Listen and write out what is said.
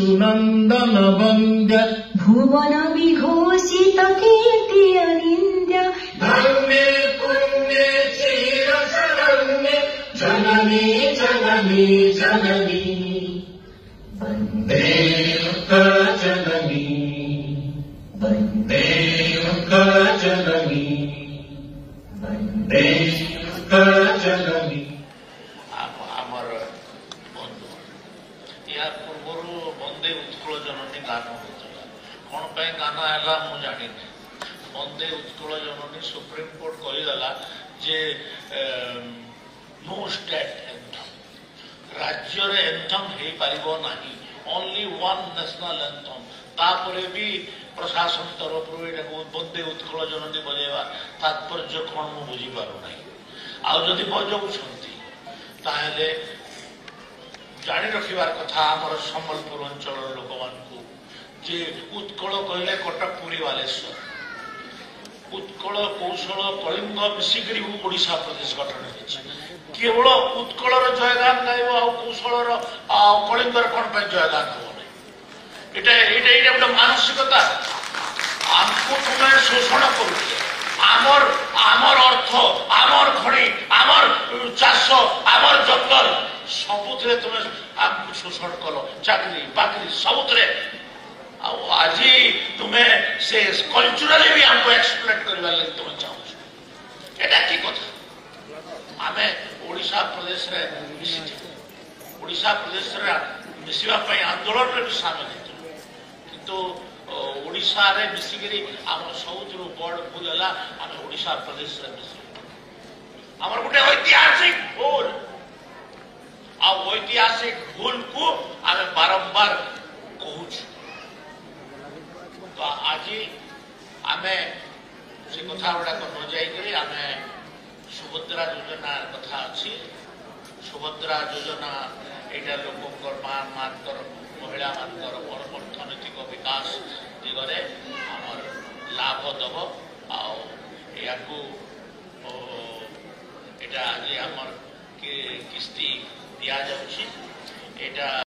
शिशुनन्दन वन्द्य भुवन विघोषित कीर्ति अनिन्द्य धन्ये पुण्ये चिरशरण्ये जननी जननी जननी वन्दे जननी वन्दे जननी वन्दे जननी आमर बंधु या पूर्व वंदे उत्कल जननी गान होता कौन पे गान है मु जानी वंदे उत्कल जननी सुप्रीमकोर्ट कहीदेला जे नो स्टेट एंथम राज्य एंथम हो पार ना ओनली वन नेशनल एंथम तापरे भी प्रशासन तरफ वंदे उत्कल जननी बजेवा तात्पर्य कौन मु बुझीपारूना आदि बजाऊँगी ताहले जानी रखिबार कथा आमर सम्बलपुर अंचल लोक मानू जे उत्कल कहले कटक पुरी बालेश्वर उत्कल कौशल कलिंग मिसिक ओडिशा प्रदेश गठन हो केवल उत्कल जयगान गायब कौशल कलिंगर कौन जयगान हम नहीं गोटे मानसिकता आमको तुम्हें शोषण करुचे आमर आमर अर्थ आमर खଣି आमर चाष आमर जंगल सबुथे तुम्हें आमको शोषण कल चाकरी बाकरी सबुथे आज तुम्हें से कल्चराली भी आमको एक्सप्लेट करने लगे तुम्हें चाहूँ एटा की कथा आमे ओडिशा प्रदेश रे मिसी ओडिशा प्रदेश रे मिसिबा पई आंदोलन रे भी शामिल हेतु किंतु ओडिशा रे मिसिकरी आम सबुठु बड़ भूल है आम ओडिशा प्रदेश रे मिसी आमर गोटे ऐतिहासिक भूल ऐतिहासिक भूल को आम बारंबार कहूँ तो आज आम से कथा गुड़ाक न जाइए आम सुभद्रा योजना कथा अच्छी सुभद्रा योजना यहाँ लोक मानकर महिला मानकर अर्थनैतिक विकास दिगरे आमर लाभ दब आकू आज आमर किस्ती दि जाऊँगी।